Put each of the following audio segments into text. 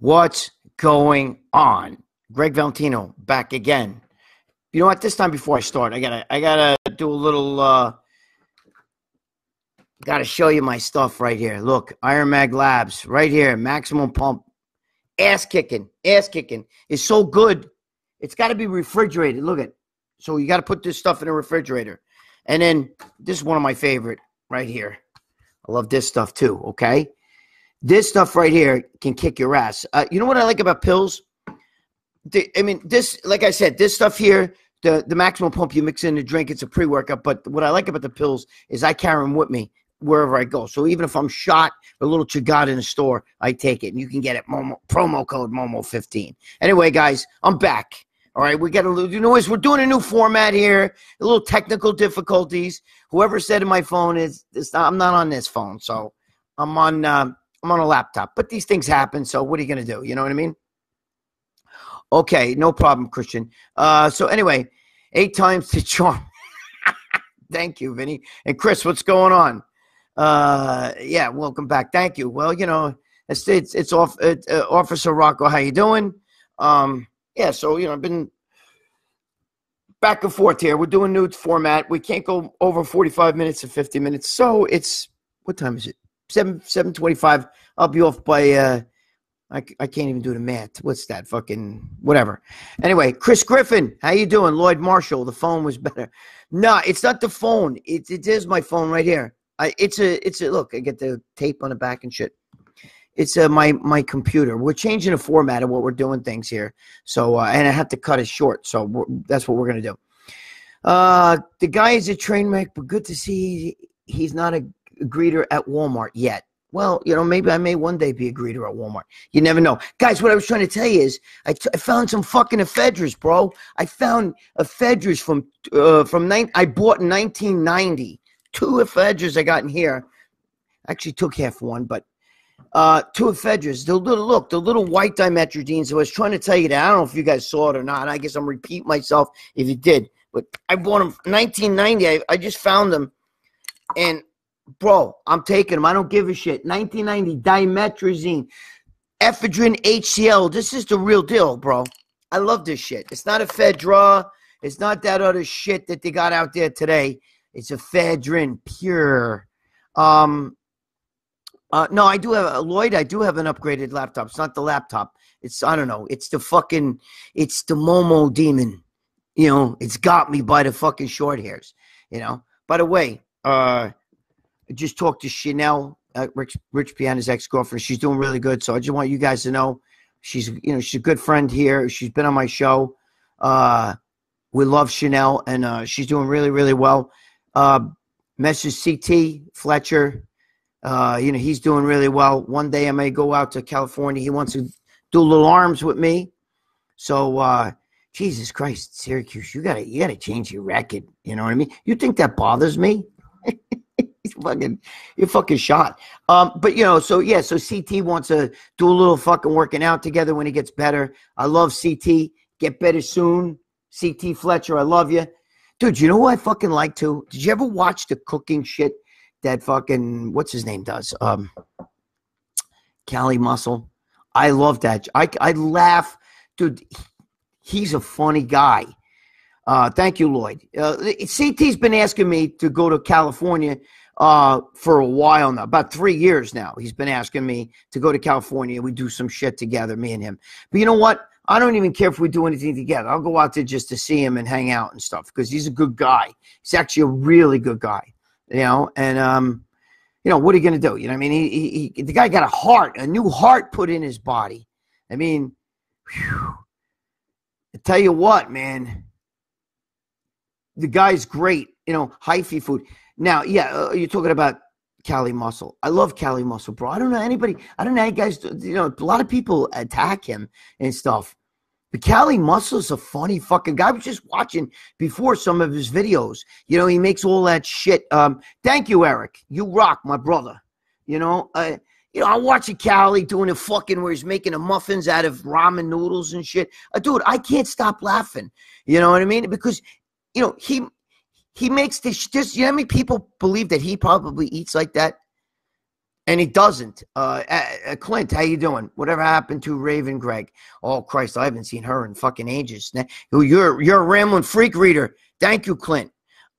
What's going on? Gregg Valentino back again. You know what? This time before I start, I gotta do a little. Gotta show you my stuff right here. Look, IronMag Labs right here. Maximum pump. Ass kicking. Ass kicking is so good. It's got to be refrigerated. Look at. So you got to put this stuff in a refrigerator, and then this is one of my favorite right here. I love this stuff too. Okay. This stuff right here can kick your ass. You know what I like about pills? This, like I said, this stuff here, the maximum pump you mix in the drink, it's a pre-workout. But what I like about the pills is I carry them with me wherever I go. So even if I'm shot, a little Chigat in the store, I take it. And you can get it, promo code Momo15. Anyway, guys, I'm back. All right, we got a little, we're doing a new format here, a little technical difficulties. Whoever said in my phone I'm not on this phone, so I'm on a laptop. But these things happen, so what are you going to do? You know what I mean? Okay, no problem, Christian. So anyway, 8 times to charm. Thank you, Vinny. And Chris, what's going on? Yeah, welcome back. Thank you. Well, it's Officer Rocco. How you doing? Yeah, so, I've been back and forth here. We're doing new format. We can't go over 45 minutes or 50 minutes. So it's, what time is it? 7:25. I'll be off by, I can't even do the math. What's that? Fucking whatever. Anyway, Chris Griffin, how you doing? Lloyd Marshall, the phone was better. No, it's not the phone. It is my phone right here. It's a look, I get the tape on the back and shit. It's my computer. We're changing the format of what we're doing things here. So, and I have to cut it short. So that's what we're going to do. The guy is a train wreck, but good to see he's not a greeter at Walmart yet. Well, maybe I may one day be a greeter at Walmart. You never know. Guys, what I was trying to tell you is I found some fucking ephedras, bro. I found ephedras I bought in 1990. 2 ephedras I got in here. Actually took half one, but 2 ephedras. The little white dimetrodines. I was trying to tell you that. I don't know if you guys saw it or not. I guess I'm repeating myself if you did. But I bought them 1990. I just found them. And bro, I'm taking them. I don't give a shit. 1990 dimetrazine, ephedrine HCl. This is the real deal, bro. I love this shit. It's not ephedra. It's not that other shit that they got out there today. It's ephedrine, pure. No, I do have Lloyd. I do have an upgraded laptop. It's not the laptop. I don't know. It's the Momo demon. It's got me by the fucking short hairs. By the way, I just talked to Chanel, Rich Piana's ex-girlfriend. She's doing really good. So I just want you guys to know she's a good friend here. She's been on my show. We love Chanel, and she's doing really, really well. Message CT Fletcher. He's doing really well. One day I may go out to California. He wants to do little arms with me. So, Jesus Christ, Syracuse, you gotta change your record. You know what I mean? You think that bothers me? You're fucking shot. But so CT wants to do a little fucking working out together when he gets better. I love CT. Get better soon. CT Fletcher, I love you. Dude, you know who I fucking like too? Did you ever watch the cooking shit that fucking, what's his name does? Cali Muscle. I love that. I laugh. Dude, he's a funny guy. Thank you, Lloyd. CT's been asking me to go to California for a while now, about 3 years now. He's been asking me to go to California. We do some shit together, me and him. But you know what? I don't even care if we do anything together. I'll go out there just to see him and hang out and stuff because he's a good guy. He's actually a really good guy, and what are you going to do? You know what I mean? The guy got a new heart put in his body. I mean, whew. I tell you what, man, the guy's great, hyphy food. Now, yeah, you're talking about Cali Muscle. I love Cali Muscle, bro. I don't know how you guys, a lot of people attack him and stuff. But Cali Muscle is a funny fucking guy. I was just watching before some of his videos. He makes all that shit. Thank you, Eric. You rock, my brother. I'm watching Cali doing a fucking where he's making the muffins out of ramen noodles and shit. Dude, I can't stop laughing. You know what I mean? Because, he makes this. You know how many people believe that he probably eats like that? And he doesn't. Clint, how you doing? Whatever happened to Raven Greg? Oh Christ, I haven't seen her in fucking ages. You're a rambling freak reader. Thank you, Clint.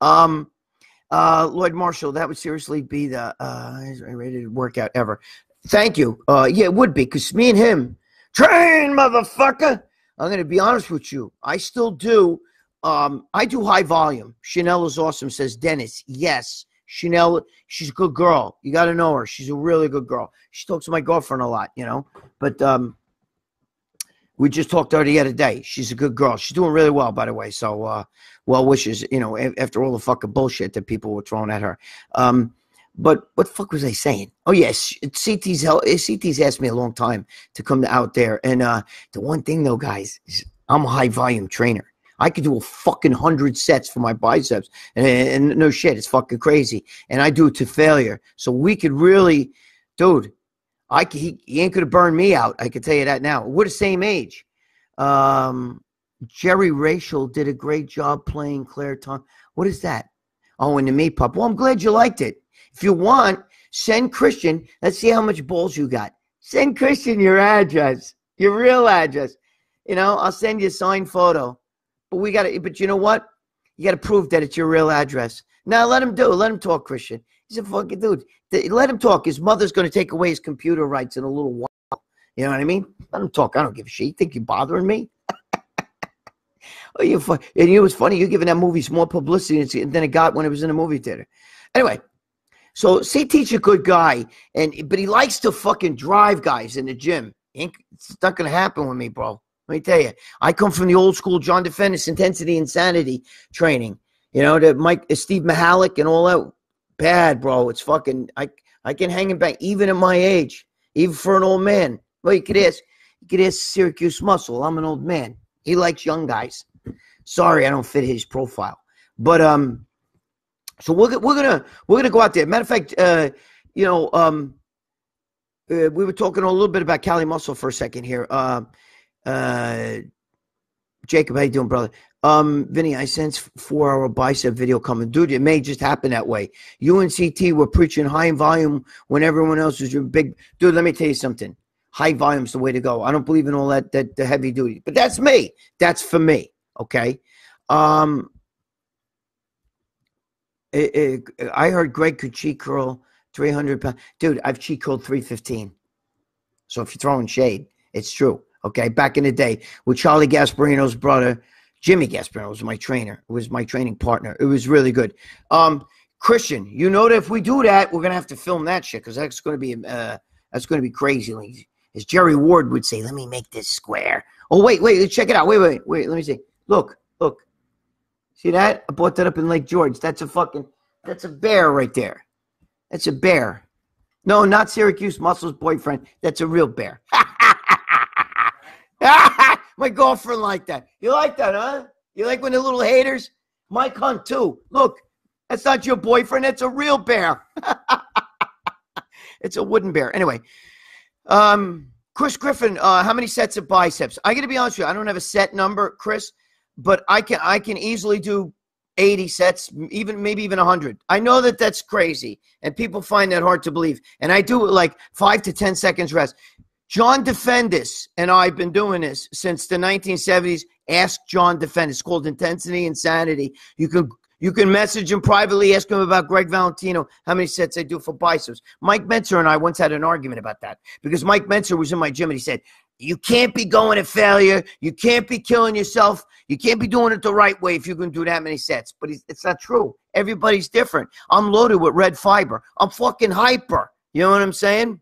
Lloyd Marshall, that would seriously be the rated workout ever. Thank you. Yeah, it would be, because me and him train, motherfucker. I'm gonna be honest with you. I still do. I do high volume. Chanel is awesome, says Dennis. Yes. Chanel, she's a good girl. You got to know her. She's a really good girl. She talks to my girlfriend a lot, you know. But we just talked to her the other day. She's a good girl. She's doing really well, by the way. So well wishes, you know, after all the fucking bullshit that people were throwing at her. But what the fuck was I saying? Oh, yes, CT's asked me a long time to come out there. And the one thing, though, guys, is I'm a high-volume trainer. I could do a fucking 100 sets for my biceps. And no shit, it's fucking crazy. And I do it to failure. So we could really, dude, he ain't going to burn me out. I can tell you that now. We're the same age. Jerry Rachel did a great job playing Claire Tom. What is that? Oh, in the meat pup. Well, I'm glad you liked it. If you want, send Christian. Let's see how much balls you got. Send Christian your address, your real address. You know, I'll send you a signed photo. But you know what? You got to prove that it's your real address. Now let him talk, Christian. He's a fucking dude. Let him talk. His mother's going to take away his computer rights in a little while. You know what I mean? Let him talk. I don't give a shit. You think you're bothering me? Oh, and it was funny. You're giving that movie more publicity than it got when it was in a movie theater. Anyway, so CT's a good guy, but he likes to fucking drive guys in the gym. It's not going to happen with me, bro. Let me tell you, I come from the old school John DeFennis intensity insanity training. You know, Steve Mihalik and all that. Bad, bro. It's fucking. I can hang him back even at my age, even for an old man. Well, you could ask Syracuse Muscle. I'm an old man. He likes young guys. Sorry, I don't fit his profile. But so we're gonna go out there. Matter of fact, we were talking a little bit about Cali Muscle for a second here. Jacob, how you doing, brother? Vinny, I sense 4-hour bicep video coming. Dude, it may just happen that way. You and CT were preaching high volume when everyone else was your big. Dude, let me tell you something. High volume's the way to go. I don't believe in all that the heavy duty. But that's me. That's for me. Okay. I heard Greg could cheat curl 300 pounds. Dude, I've cheat curled 315. So if you're throwing shade, it's true. Okay, back in the day with Charlie Gasparino's brother, Jimmy Gasparino was my trainer. It was my training partner. It was really good. Christian, you know that if we do that, we're gonna have to film that shit because that's gonna be crazy. As Jerry Ward would say, let me make this square. Oh wait, check it out. Wait. Let me see. Look. See that? I bought that up in Lake George. That's a bear right there. That's a bear. No, not Syracuse Muscle's boyfriend. That's a real bear. My girlfriend liked that. You like that, huh? You like when the little haters? Mike Hunt, too. Look, that's not your boyfriend. That's a real bear. It's a wooden bear. Anyway, Chris Griffin, how many sets of biceps? I got to be honest with you. I don't have a set number, Chris, but I can easily do 80 sets, maybe even 100. I know that that's crazy, and people find that hard to believe. And I do it like 5 to 10 seconds rest. John Defendis and I have been doing this since the 1970s. Ask John Defendis. It's called Intensity Insanity. You can message him privately, ask him about Gregg Valentino, how many sets I do for biceps. Mike Mentzer and I once had an argument about that because Mike Mentzer was in my gym and he said, you can't be going to failure. You can't be killing yourself. You can't be doing it the right way if you can do that many sets. But it's not true. Everybody's different. I'm loaded with red fiber. I'm fucking hyper. You know what I'm saying?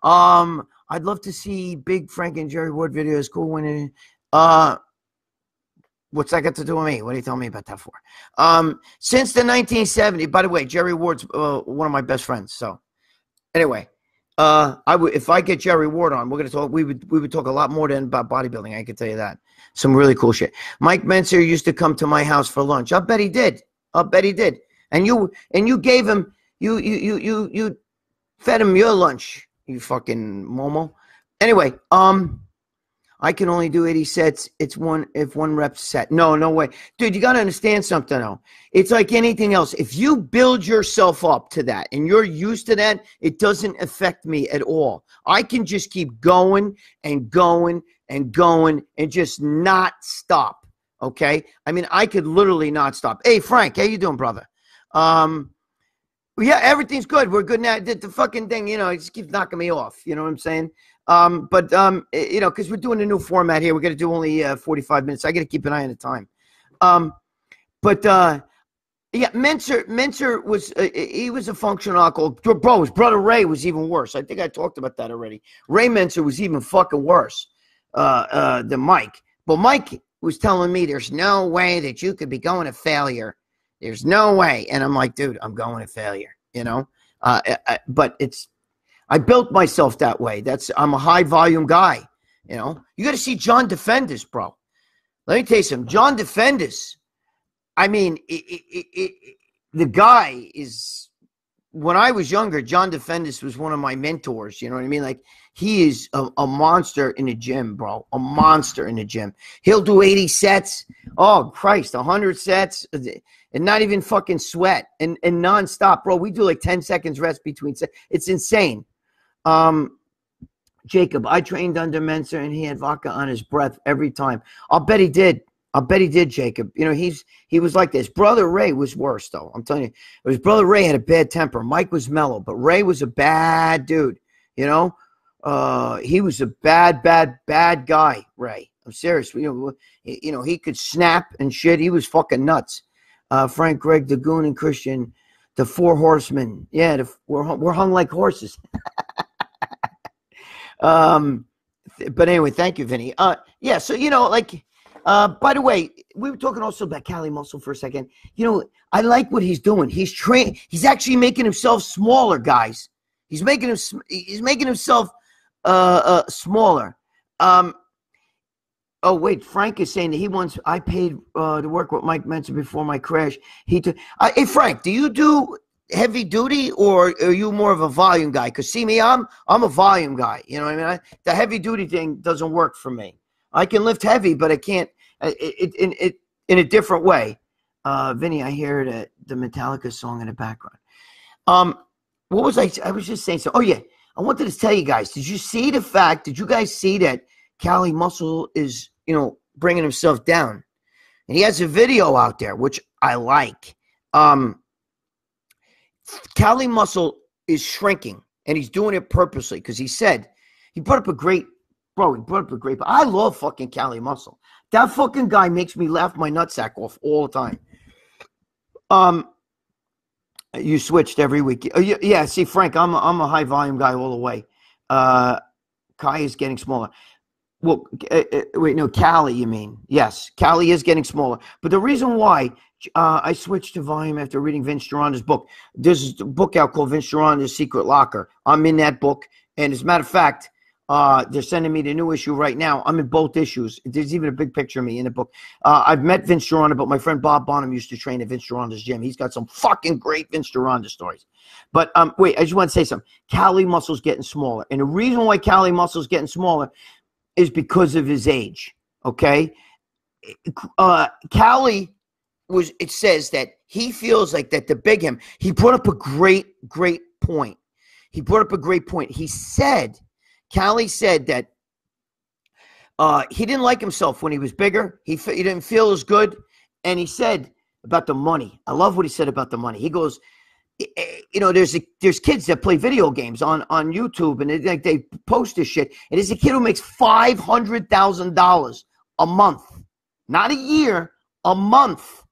I'd love to see Big Frank and Jerry Ward videos. Cool when what's that got to do with me? What are you telling me about that for? Since the 1970s, by the way, Jerry Ward's one of my best friends. So anyway, if I get Jerry Ward on, we're gonna talk. We would talk a lot more than about bodybuilding. I can tell you that. Some really cool shit. Mike Mentzer used to come to my house for lunch. I bet he did. And you gave him you fed him your lunch. You fucking Momo. Anyway, I can only do 80 sets. It's if one rep set. No, no way. Dude, you got to understand something, though. It's like anything else. If you build yourself up to that and you're used to that, it doesn't affect me at all. I can just keep going and going and going and just not stop, okay? I mean, I could literally not stop. Hey, Frank, how you doing, brother? Yeah, everything's good. We're good now. The fucking thing, you know, it just keeps knocking me off. You know what I'm saying? You know, because we're doing a new format here. We're going to do only 45 minutes. I got to keep an eye on the time. Yeah, Menser was he was a functional alcoholic. Bro, his brother Ray was even worse. I think I talked about that already. Ray Menser was even fucking worse than Mike. But Mike was telling me there's no way that you could be going to failure. There's no way. And I'm like, dude, I'm going to failure, you know? But I built myself that way. I'm a high volume guy, you know? You got to see John Defendis, bro. Let me tell you something. John Defendis, I mean, the guy is, when I was younger, John Defendis was one of my mentors, you know what I mean? Like, he is a monster in the gym, bro. A monster in the gym. He'll do 80 sets. Oh, Christ, 100 sets. And not even fucking sweat and nonstop, bro. We do like 10 seconds rest between sets. It's insane. Jacob, I trained under Menser and he had vodka on his breath every time. I'll bet he did. Jacob. You know, he was like this. Brother Ray was worse, though. I'm telling you. His brother Ray had a bad temper. Mike was mellow, but Ray was a bad dude. You know? He was a bad guy, Ray. I'm serious. You know, he could snap and shit. He was fucking nuts. Frank, Greg, the Goon, and Christian, the four horsemen. Yeah, we're hung like horses. But anyway, thank you, Vinny. Yeah, so, you know, like, by the way, we were talking also about Cali Muscle for a second. You know, I like what he's doing. He's actually making himself smaller, guys. He's making himself smaller. Oh, wait, Frank is saying that I paid to work with Mike Mensa before my crash. Hey, Frank, do you do heavy duty or are you more of a volume guy? Because see me, I'm a volume guy. You know what I mean? The heavy duty thing doesn't work for me. I can lift heavy, but I can't in a different way. Vinny, I hear the Metallica song in the background. What was I was just saying so. Oh, yeah. I wanted to tell you guys, did you guys see that Cali Muscle is, you know, bringing himself down? And he has a video out there, which I like. Cali Muscle is shrinking, and he's doing it purposely because he brought up a great, but I love fucking Cali Muscle. That fucking guy makes me laugh my nutsack off all the time. You switched every week. Yeah, see, Frank, I'm a high volume guy all the way. Kai is getting smaller. Well, wait, no, Cali, you mean? Yes, Cali is getting smaller. But the reason why I switched to volume after reading Vince Gironda's book, there's a book out called Vince Gironda's Secret Locker. I'm in that book. And as a matter of fact, they're sending me the new issue right now. I'm in both issues. There's even a big picture of me in the book. I've met Vince Gironda, but my friend Bob Bonham used to train at Vince Gironda's gym. He's got some fucking great Vince Gironda stories. But wait, I just want to say something. Cali Muscle's getting smaller. And the reason why Cali Muscle's getting smaller is because of his age, okay? Cali it says that he feels like that the big him, he brought up a great point. He said, Cali said that he didn't like himself when he was bigger. He didn't feel as good. And he said about the money. I love what he said about the money. He goes, you know, there's kids that play video games on YouTube, and they post this shit. And there's a kid who makes $500,000 a month, not a year, a month,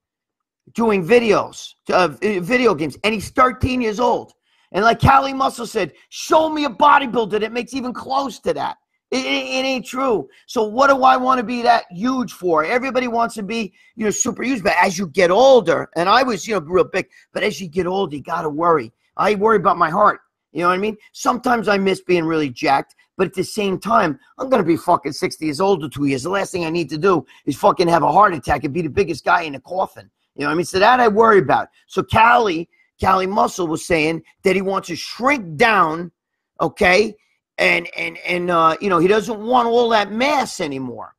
doing videos, video games, and he's 13 years old. And like Cali Muscle said, show me a bodybuilder that makes even close to that. It ain't true. So what do I want to be that huge for? Everybody wants to be, you know, super huge. But as you get older, and I was, you know, real big, but as you get older, you got to worry. I worry about my heart. You know what I mean? Sometimes I miss being really jacked, but at the same time, I'm going to be fucking 60 years old in 2 years. The last thing I need to do is fucking have a heart attack and be the biggest guy in the coffin. You know what I mean? So that I worry about. So Cali Muscle was saying that he wants to shrink down, okay, you know, he doesn't want all that mass anymore.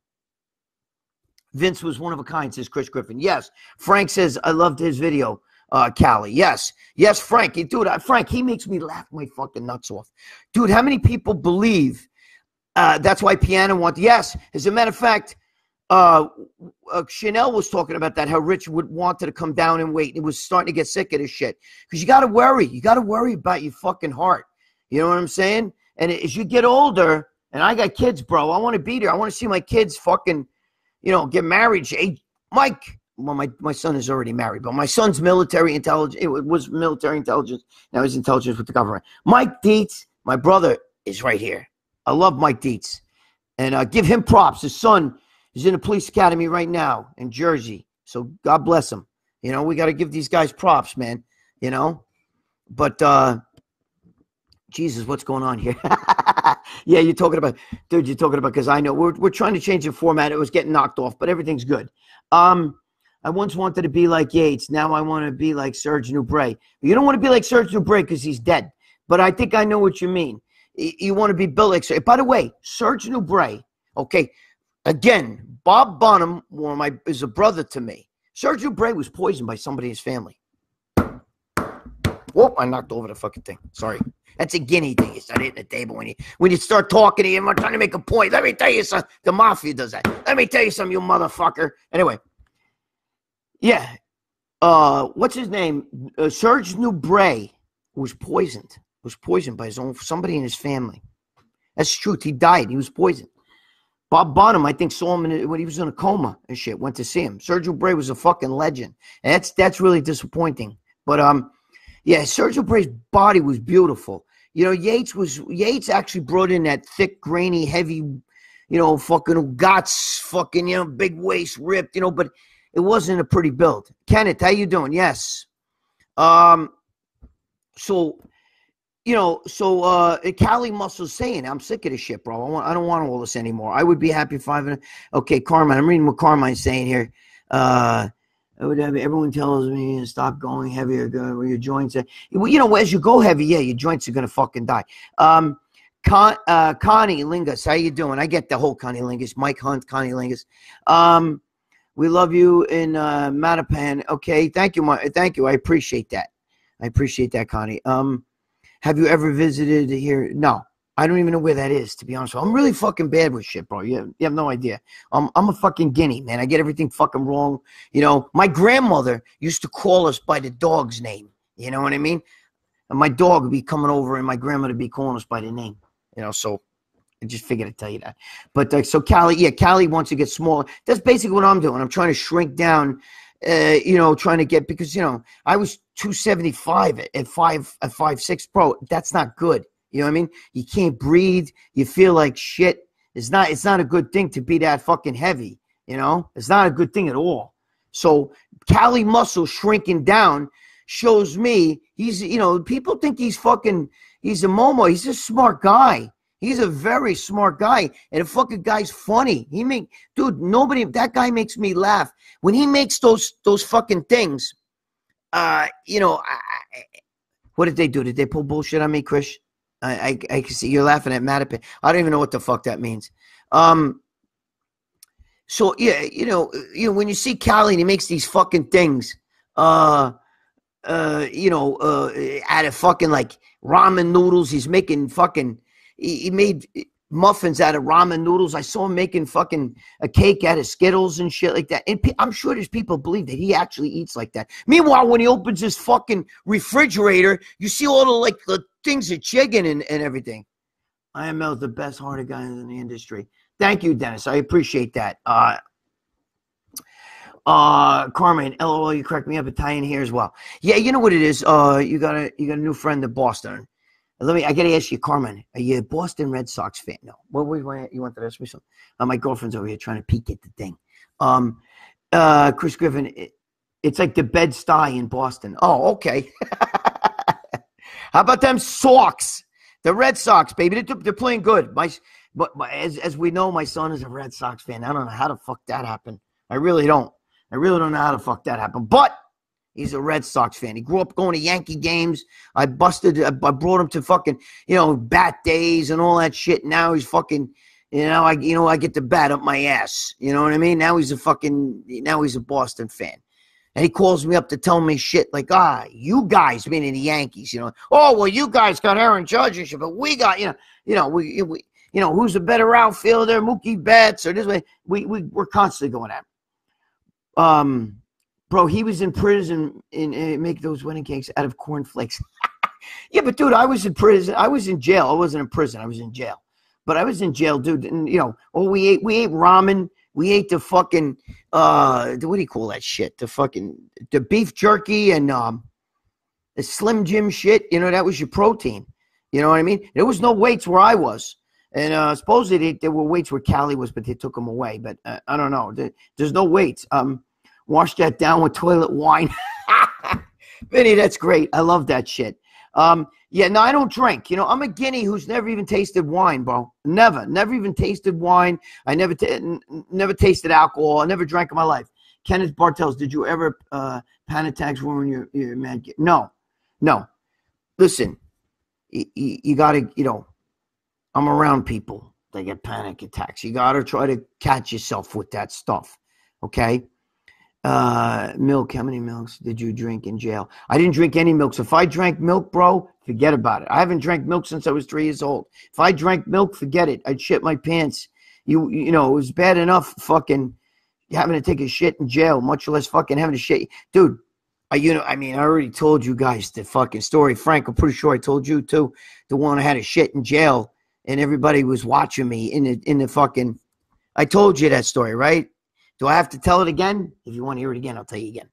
Vince was one of a kind, says Chris Griffin. Yes. Frank says, I loved his video, Callie. Yes. Yes, Frank. Dude, Frank, he makes me laugh my fucking nuts off. Dude, how many people believe that's why Piano wanted? Yes. As a matter of fact, Chanel was talking about that, how Rich wanted to come down and weight. He was starting to get sick of this shit. Because you got to worry. You got to worry about your fucking heart. You know what I'm saying? And as you get older, and I got kids, bro, I want to be there. I want to see my kids fucking, you know, get married. Hey, Mike, well, my son is already married, but my son's military intelligence. It was military intelligence. Now he's intelligence with the government. Mike Dietz, my brother, is right here. I love Mike Dietz. And give him props. His son is in the police academy right now in Jersey. So God bless him. You know, we got to give these guys props, man. You know? But, Jesus, what's going on here? Yeah, you're talking about, dude, you're talking about, because I know we're trying to change the format. It was getting knocked off, but everything's good. I once wanted to be like Yates. Now I want to be like Serge Nubret. You don't want to be like Serge Nubret because he's dead. But I think I know what you mean. You want to be built like Serge. By the way, Serge Nubret, okay, again, Bob Bonham is a brother to me. Serge Nubret was poisoned by somebody in his family. Whoop, I knocked over the fucking thing. Sorry. That's a guinea thing. You start hitting the table when you start talking to him. I'm trying to make a point. Let me tell you something. The mafia does that. Let me tell you something, you motherfucker. Anyway. Yeah. What's his name? Serge Nubret was poisoned. Was poisoned by somebody in his family. That's the truth. He died. He was poisoned. Bob Bonham, I think, saw him when he was in a coma and shit. Went to see him. Serge Nubret was a fucking legend. And that's really disappointing. But yeah, Serge Nubret's body was beautiful. You know, Yates actually brought in that thick, grainy, heavy, you know, fucking guts, fucking, you know, big waist, ripped, you know, but it wasn't a pretty build. Kenneth, how you doing? Yes. So, you know, Cali Muscle's saying, I'm sick of this shit, bro. I don't want all this anymore. I would be happy if okay, Carmine, I'm reading what Carmine's saying here. I would have everyone tells me to stop going heavier, your joints. You know, as you go heavy, yeah, your joints are gonna fucking die. Connie Lingus, how you doing? I get the whole Connie Lingus, Mike Hunt, Connie Lingus. We love you in Mattapan. Okay, thank you, thank you. I appreciate that. I appreciate that, Connie. Have you ever visited here? No. I don't even know where that is, to be honest with you. I'm really fucking bad with shit, bro. You have no idea. I'm a fucking guinea, man. I get everything fucking wrong. You know, my grandmother used to call us by the dog's name. You know what I mean? And my dog would be coming over and my grandmother would be calling us by the name. You know, so I just figured I'd tell you that. But so Callie, yeah, Callie wants to get smaller. That's basically what I'm doing. I'm trying to shrink down, you know, trying to get, because, you know, I was 275 at 5'6", bro. That's not good. You know what I mean? You can't breathe. You feel like shit. It's not a good thing to be that fucking heavy. You know, it's not a good thing at all. So Cali Muscle shrinking down shows me he's, you know, people think he's a Momo. He's a smart guy. He's a very smart guy. And the fucking guy's funny. Dude, that guy makes me laugh. When he makes those fucking things, you know, what did they do? Did they pull bullshit on me, Chris? I can see you're laughing at Mattapan. I don't even know what the fuck that means. So yeah, you know, when you see Cali and he makes these fucking things, you know, out of fucking like ramen noodles, he's making fucking. He made muffins out of ramen noodles. I saw him making fucking a cake out of Skittles and shit like that. And I'm sure there's people believe that he actually eats like that. Meanwhile, when he opens his fucking refrigerator, you see all the things are chicken and everything. IML is the best hearted guy in the industry. Thank you, Dennis. I appreciate that. Carmen, LOL, you cracked me up, Italian here as well. Yeah, you know what it is. You got a new friend in Boston. I gotta ask you, Carmen, are you a Boston Red Sox fan? No. You want to ask me something? My girlfriend's over here trying to peek at the thing. Chris Griffin, it's like the Bed-Stuy in Boston. Oh, okay. How about them Sox? The Red Sox, baby. They're playing good. But as we know, my son is a Red Sox fan. I don't know how the fuck that happened. I really don't. I really don't know how the fuck that happened. But He's a Red Sox fan. He grew up going to Yankee games. I brought him to fucking, bat days and all that shit. Now he's fucking, I get the bat up my ass. You know what I mean? Now he's a Boston fan. And he calls me up to tell me shit like, you guys, meaning the Yankees, oh, well, you guys got Aaron Judge and shit, but we got, who's a better outfielder, Mookie Betts, or this way. We're constantly going at him. Bro, he was in prison and make those wedding cakes out of cornflakes. Yeah, but dude, I was in prison. I was in jail. I wasn't in prison. I was in jail. But I was in jail, dude. And we ate ramen. We ate the fucking what do you call that shit? The beef jerky and the Slim Jim shit. That was your protein. You know what I mean? There was no weights where I was. And supposedly there were weights where Cali was, but they took them away. But I don't know. There's no weights. Wash that down with toilet wine. Vinny, that's great. I love that shit. Yeah, no, I don't drink. I'm a guinea who's never even tasted wine, bro. Never even tasted wine. I never tasted alcohol. I never drank in my life. Kenneth Bartels, did you ever panic attacks when you're mad? No. Listen, you got to, I'm around people that get panic attacks. You got to try to catch yourself with that stuff, okay? Milk, how many milks did you drink in jail? I didn't drink any milk. So if I drank milk, bro, forget about it. I haven't drank milk since I was 3 years old. If I drank milk, forget it. I'd shit my pants. It was bad enough fucking having to take a shit in jail, much less fucking having to shit. Dude, I already told you guys the fucking story. Frank, I'm pretty sure I told you too. The one I had a shit in jail and everybody was watching me in the fucking, I told you that story, right? Do I have to tell it again? If you want to hear it again, I'll tell you again.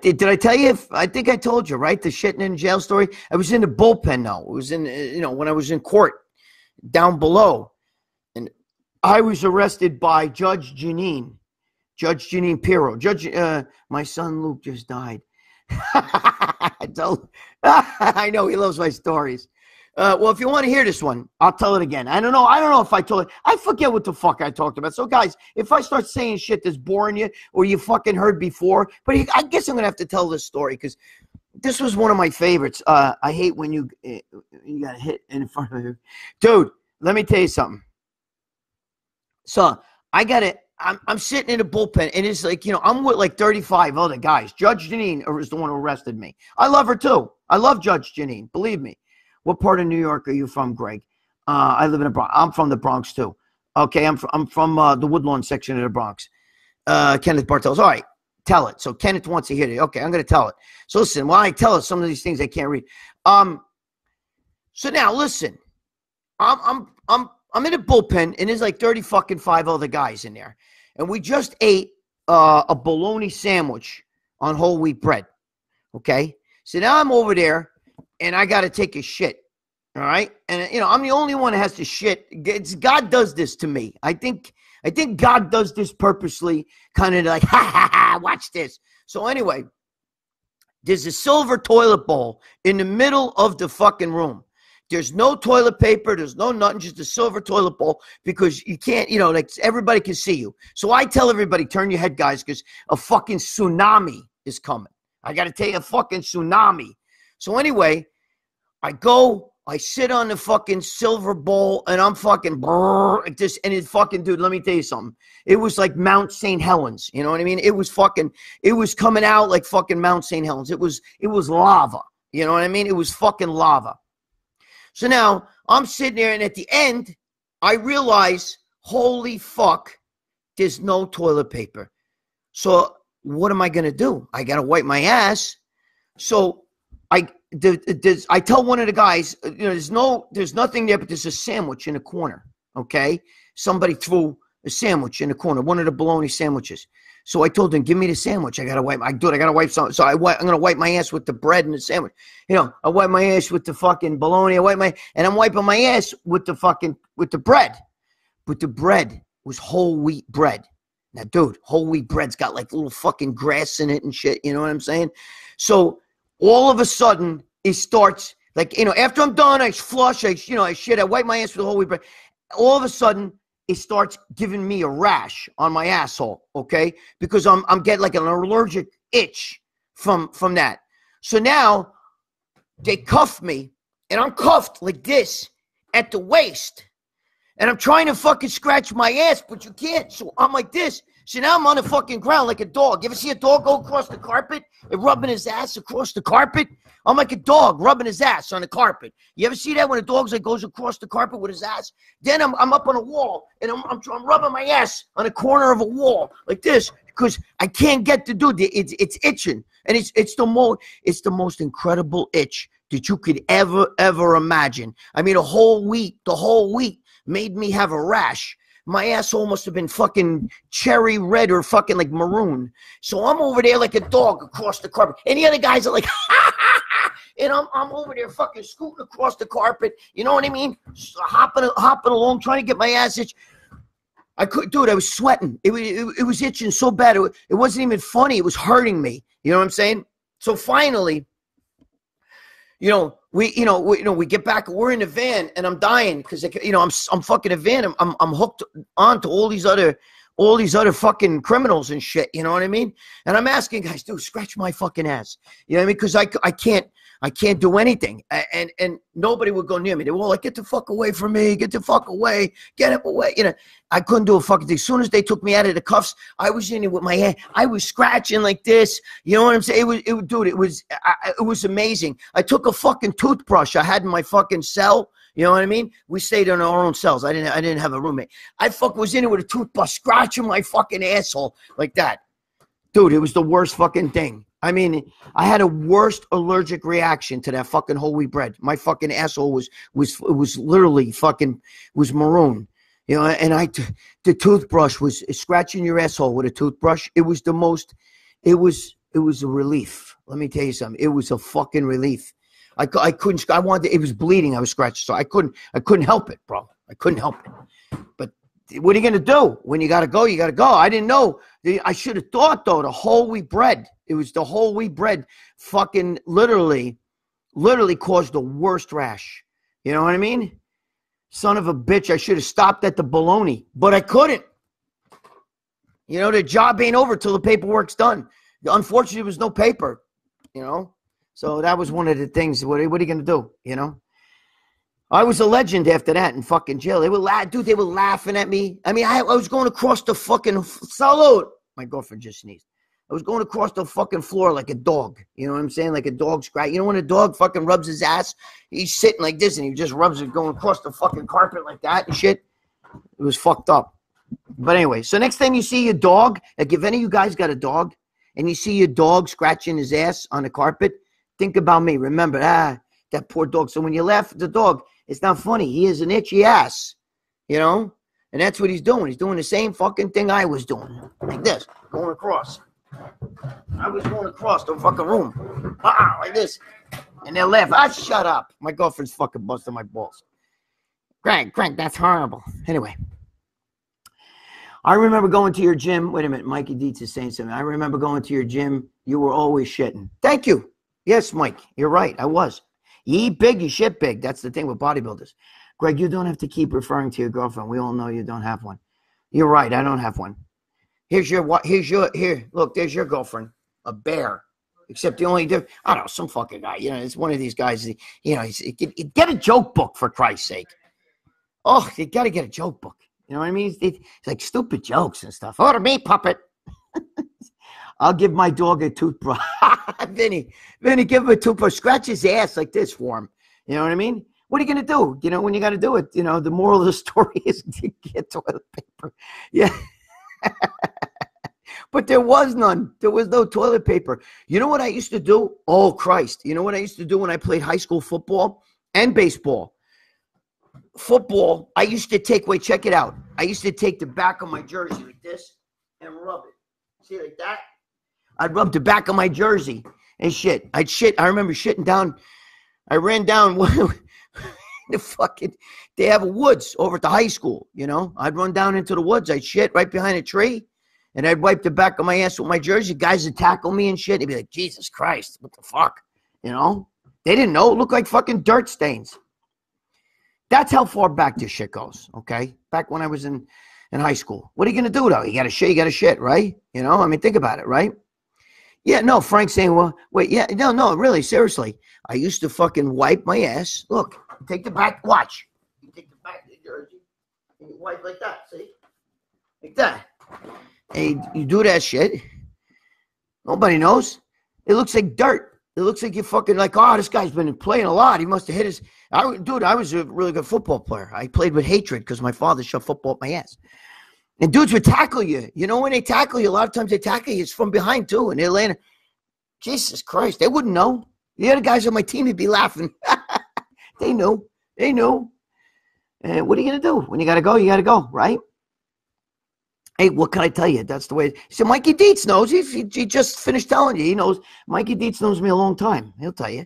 Did I tell you? I think I told you, right? The shitting in jail story. I was in the bullpen now. It was in, when I was in court down below. And I was arrested by Judge Janine Pirro. My son Luke just died. I know he loves my stories. Well, if you want to hear this one, I'll tell it again. I don't know if I told it. I forget what the fuck I talked about. So, guys, if I start saying shit that's boring you or you fucking heard before, but I guess I'm going to have to tell this story because this was one of my favorites. I hate when you got hit in front of you. Dude, let me tell you something. So, I'm sitting in a bullpen, and it's like, I'm with like 35 other guys. Judge Janine is the one who arrested me. I love her, too. I love Judge Janine. Believe me. What part of New York are you from, Greg? I live in the Bronx. I'm from the Bronx too. Okay, I'm from the Woodlawn section of the Bronx. Kenneth Bartels. All right, tell it. So Kenneth wants to hear it. Okay, I'm going to tell it. So listen, while I tell it, some of these things I can't read. So now listen, I'm in a bullpen and there's like 35 other guys in there, and we just ate a bologna sandwich on whole wheat bread. Okay, so now I'm over there. And I got to take a shit, all right? And, I'm the only one that has to shit. God does this to me. I think God does this purposely, kind of like, ha, watch this. So anyway, there's a silver toilet bowl in the middle of the fucking room. There's no toilet paper. There's no nothing, just a silver toilet bowl because you can't, like everybody can see you. So I tell everybody, turn your head, guys, because a fucking tsunami is coming. I got to tell you, a fucking tsunami. So anyway, I sit on the fucking silver bowl, and I'm fucking like this, and it fucking, dude, let me tell you something. It was like Mount St. Helens, you know what I mean? It was coming out like fucking Mount St. Helens. It was lava, you know what I mean? It was fucking lava. So now I'm sitting there, and at the end, I realize, holy fuck, there's no toilet paper. So what am I going to do? I got to wipe my ass. So I tell one of the guys, there's nothing there, but there's a sandwich in the corner, okay? Somebody threw a sandwich in the corner, one of the bologna sandwiches. So I told him, give me the sandwich. I got to wipe something. So I'm going to wipe my ass with the bread and the sandwich. I wipe my ass with the fucking bologna. And I'm wiping my ass with the bread. But the bread was whole wheat bread. Now, dude, whole wheat bread's got like little fucking grass in it and shit. You know what I'm saying? So all of a sudden, it starts, like, after I'm done, I flush, I shit, I wipe my ass with the whole wheat bread. All of a sudden, it starts giving me a rash on my asshole, okay? Because I'm getting like an allergic itch from that. So now they cuff me, and I'm cuffed like this at the waist. And I'm trying to fucking scratch my ass, but you can't. So I'm like this. So now I'm on the fucking ground like a dog. You ever see a dog go across the carpet and rubbing his ass across the carpet? I'm like a dog rubbing his ass on the carpet. You ever see that when a dog's like goes across the carpet with his ass? Then I'm up on a wall, and I'm rubbing my ass on a corner of a wall like this because I can't get to do it. It's itching, and it's the most incredible itch that you could ever imagine. I mean, the whole week made me have a rash. My asshole must have been fucking cherry red or fucking like maroon. So I'm over there like a dog across the carpet. And the other guys are like, and I'm over there fucking scooting across the carpet. You know what I mean? Hopping along, trying to get my ass itch. I was sweating. It was itching so bad. It wasn't even funny. It was hurting me. You know what I'm saying? So finally, we get back. We're in the van, and I'm dying because I'm fucking a van. I'm hooked onto all these other fucking criminals and shit. You know what I mean? And I'm asking guys, dude, scratch my fucking ass. You know what I mean? Because I can't do anything, and nobody would go near me. They were all like, get the fuck away from me, get the fuck away, get him away. I couldn't do a fucking thing. As soon as they took me out of the cuffs, I was in it with my hand. I was scratching like this. You know what I'm saying? It was amazing. I took a fucking toothbrush I had in my fucking cell. You know what I mean? We stayed in our own cells. I didn't have a roommate. I was in it with a toothbrush, scratching my fucking asshole like that. Dude, it was the worst fucking thing. I mean, I had a worst allergic reaction to that fucking whole wheat bread. My fucking asshole was literally fucking was maroon. You know, and the toothbrush was scratching your asshole with a toothbrush. It was it was a relief. Let me tell you something. It was a fucking relief. I couldn't, it was bleeding. I was scratching. So I couldn't help it, bro. I couldn't help it. But what are you going to do? When you got to go, you got to go. I didn't know. I should have thought, though, the whole wheat bread. It was the whole wheat bread fucking literally caused the worst rash. You know what I mean? Son of a bitch, I should have stopped at the bologna, but I couldn't. You know, the job ain't over till the paperwork's done. Unfortunately, there was no paper, you know? So that was one of the things. What are you going to do, you know? I was a legend after that in fucking jail. They were laughing at me. I mean, I was going across the fucking salute. My girlfriend just sneezed. I was going across the fucking floor like a dog. You know what I'm saying? Like a dog scratch. You know when a dog fucking rubs his ass? He's sitting like this and he just rubs it going across the fucking carpet like that and shit. It was fucked up. But anyway, so next time you see your dog, like if any of you guys got a dog and you see your dog scratching his ass on the carpet, think about me. Remember, that poor dog. So when you laugh at the dog, it's not funny. He has an itchy ass, you know? And that's what he's doing. He's doing the same fucking thing I was doing. Like this, going across. I was going across the fucking room. Like this. And they'll laugh. Shut up. My girlfriend's fucking busting my balls. Greg, that's horrible. Anyway. I remember going to your gym. Wait a minute. Mikey Dietz is saying something. I remember going to your gym. You were always shitting. Thank you. Yes, Mike. You're right. I was. You eat big, you shit big. That's the thing with bodybuilders. Greg, you don't have to keep referring to your girlfriend. We all know you don't have one. You're right. I don't have one. Here, look, there's your girlfriend, a bear. Except the only difference, I don't know, some fucking guy. You know, it's one of these guys, you know, get a joke book for Christ's sake. Oh, you got to get a joke book. You know what I mean? It's like stupid jokes and stuff. Order me, puppet. I'll give my dog a toothbrush. Vinny, give him a toothbrush. Scratch his ass like this for him. You know what I mean? What are you going to do? You know, when you got to do it, you know, the moral of the story is to get toilet paper. Yeah. But there was none. There was no toilet paper. You know what I used to do? Oh, Christ. You know what I used to do when I played high school football and baseball? Football, I used to take, wait, check it out. I used to take the back of my jersey like this and rub it. See, like that? I'd rub the back of my jersey and shit. I'd shit. I remember shitting down. I ran down the fucking, they have a woods over at the high school, you know? I'd run down into the woods. I'd shit right behind a tree. And I'd wipe the back of my ass with my jersey. Guys would tackle me and shit. They'd be like, Jesus Christ, what the fuck? You know? They didn't know. It looked like fucking dirt stains. That's how far back this shit goes, okay? Back when I was in high school. What are you going to do, though? You got to shit, right? You know, I mean, think about it, right? Yeah, no, Frank's saying, well, wait, yeah, no, really, seriously. I used to fucking wipe my ass. Look, take the back, watch. You take the back of the jersey, and you wipe like that, see? Like that. And you do that shit. Nobody knows. It looks like dirt. It looks like you're fucking like, oh, this guy's been playing a lot. He must have hit his. Dude, I was a really good football player. I played with hatred because my father shoved football up my ass. And dudes would tackle you. You know, when they tackle you, a lot of times they tackle you, it's from behind too. And they're laying, Jesus Christ, they wouldn't know. The other guys on my team would be laughing. They knew. They knew. And what are you going to do? When you got to go, right? Hey, what can I tell you? That's the way. So Mikey Dietz knows. He just finished telling you. He knows. Mikey Dietz knows me a long time. He'll tell you.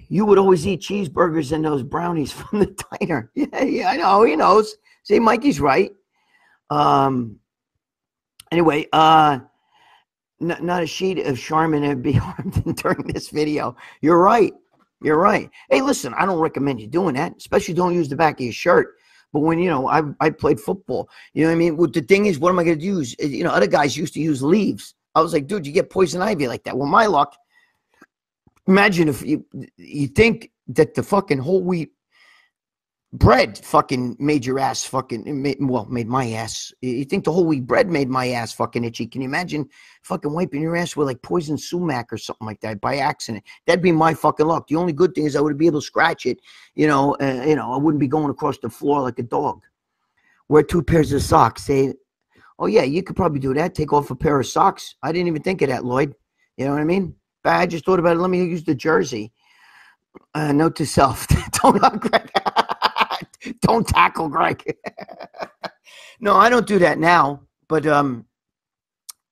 You would always eat cheeseburgers and those brownies from the diner. Yeah, I know. He knows. See, Mikey's right. Anyway, not a sheet of Charmin would be harmed during this video. You're right. You're right. Hey, listen, I don't recommend you doing that. Especially don't use the back of your shirt. But when, you know, I played football, you know what I mean? Well, the thing is, what am I going to use? You know, other guys used to use leaves. I was like, dude, you get poison ivy like that. Well, my luck, imagine if you think that the fucking whole wheat bread fucking made your ass fucking, made my ass. You think the whole wheat bread made my ass fucking itchy. Can you imagine fucking wiping your ass with like poison sumac or something like that by accident? That'd be my fucking luck. The only good thing is I would be able to scratch it. You know, I wouldn't be going across the floor like a dog. Wear 2 pairs of socks. Say, oh yeah, you could probably do that. Take off a pair of socks. I didn't even think of that, Lloyd. You know what I mean? But I just thought about it. Let me use the jersey. Note to self. Don't tackle Greg. No, I don't do that now. But you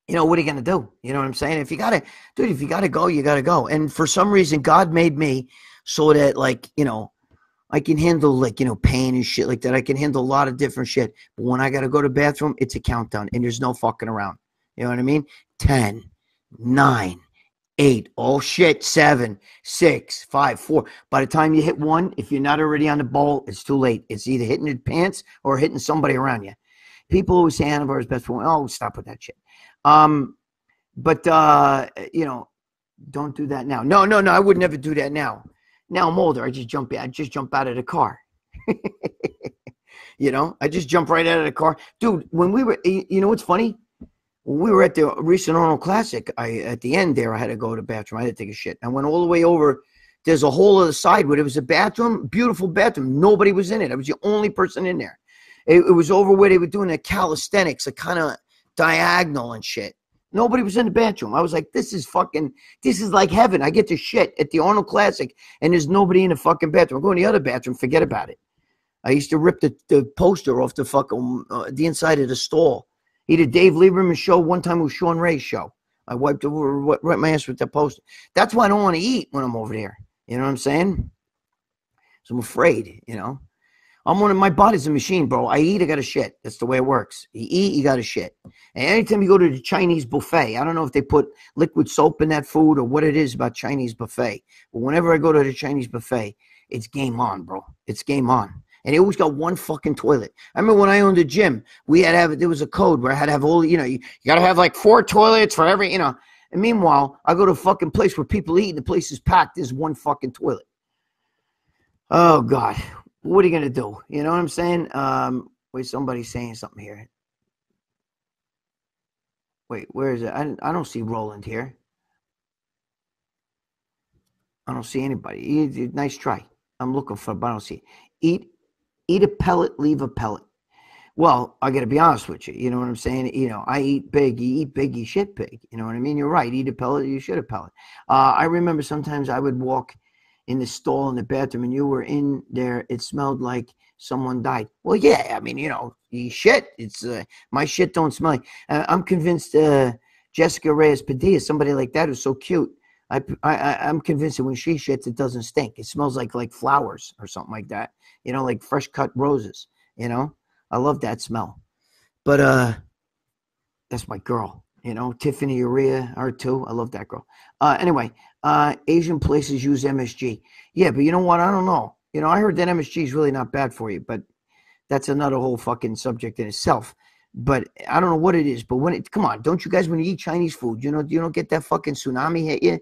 know, what are you gonna do? You know what I'm saying? If you gotta go, you gotta go. And for some reason, God made me so that, like, you know, I can handle, like, you know, pain and shit like that. I can handle a lot of different shit. But when I gotta go to the bathroom, it's a countdown, and there's no fucking around. You know what I mean? 10, 9, 8, oh shit, 7, 6, 5, 4. By the time you hit 1, if you're not already on the bowl, it's too late. It's either hitting your pants or hitting somebody around you. People always say handlebar is best for women. Oh, stop with that shit. But you know, don't do that now. No, I would never do that now. Now I'm older. I just jump out of the car. You know, I just jump right out of the car. Dude, when we were, you know what's funny? When we were at the recent Arnold Classic, at the end there, I had to go to the bathroom. I had to take a shit. I went all the way over. There's a whole other side where there was a bathroom, beautiful bathroom. Nobody was in it. I was the only person in there. It was over where they were doing the calisthenics, a kind of diagonal and shit. Nobody was in the bathroom. I was like, this is like heaven. I get to shit at the Arnold Classic, and there's nobody in the fucking bathroom. I go in the other bathroom, forget about it. I used to rip the poster off the fucking, the inside of the stall. Either Dave Lieberman's show, one time it was Sean Ray's show. I wiped my ass with that poster. That's why I don't want to eat when I'm over there. You know what I'm saying? So I'm afraid, you know. My body's a machine, bro. I eat, I got to shit. That's the way it works. You eat, you got to shit. And anytime you go to the Chinese buffet, I don't know if they put liquid soap in that food or what it is about Chinese buffet. But whenever I go to the Chinese buffet, it's game on, bro. It's game on. And they always got one fucking toilet. I remember when I owned a gym, there was a code where I had to have all, you know, you got to have like 4 toilets for every, you know. And meanwhile, I go to a fucking place where people eat and the place is packed. There's one fucking toilet. Oh, God. What are you going to do? You know what I'm saying? Wait, somebody's saying something here. Wait, where is it? I don't see Roland here. I don't see anybody. Nice try. I'm looking for, but I don't see it. Eat a pellet, leave a pellet. Well, I got to be honest with you. You know what I'm saying? You know, I eat big. You eat big, you shit big. You know what I mean? You're right. Eat a pellet, you shit a pellet. I remember sometimes I would walk in the stall in the bathroom and you were in there. It smelled like someone died. Well, yeah. I mean, you know, you shit. It's my shit don't smell like. I'm convinced Jessica Reyes Padilla, somebody like that who's so cute. I'm convinced that when she shits, it doesn't stink. It smells like flowers or something like that. You know, like fresh cut roses. You know, I love that smell. But that's my girl. You know, Tiffany Urea R2. I love that girl. Anyway, Asian places use MSG. Yeah, but you know what? I don't know. You know, I heard that MSG is really not bad for you, but that's another whole fucking subject in itself. But I don't know what it is. But when it, come on, don't you guys, when you eat Chinese food, you don't get that fucking tsunami hit you?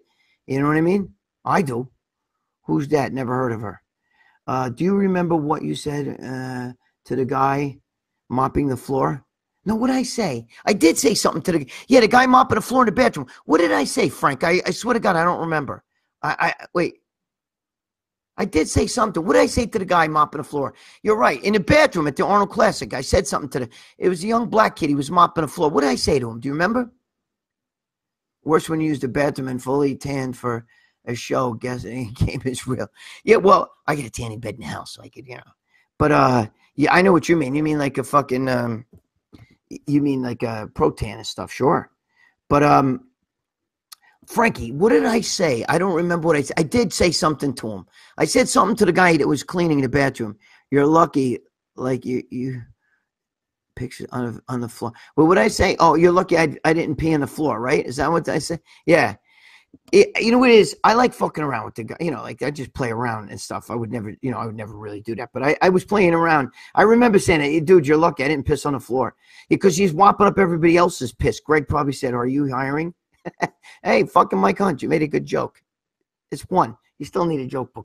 You know what I mean? I do. Who's that? Never heard of her. Do you remember what you said to the guy mopping the floor? No, what did I say? I did say something to the guy mopping the floor in the bathroom. What did I say, Frank? I swear to God, I don't remember. Wait. I did say something. What did I say to the guy mopping the floor? You're right. In the bathroom at the Arnold Classic, I said something to it was a young black kid. He was mopping the floor. What did I say to him? Do you remember? Worse when you used the bathroom and fully tanned for a show. Guessing game is real. Yeah, well, I get a tanning bed in the house, so I could, But yeah, I know what you mean. You mean like a fucking you mean like a pro tan and stuff, sure. But Frankie, what did I say? I don't remember what I said. I did say something to him. I said something to the guy that was cleaning the bathroom. You're lucky, like you picture on the floor. Well, what did I say? Oh, you're lucky I didn't pee on the floor, right? Is that what I said? Yeah. You know what it is? I like fucking around with the guy. Like I just play around and stuff. I would never really do that. But I was playing around. I remember saying, hey, dude, you're lucky I didn't piss on the floor. Because he's whopping up everybody else's piss. Greg probably said, are you hiring? Hey, fucking Mike Hunt, you made a good joke. It's one. You still need a joke book.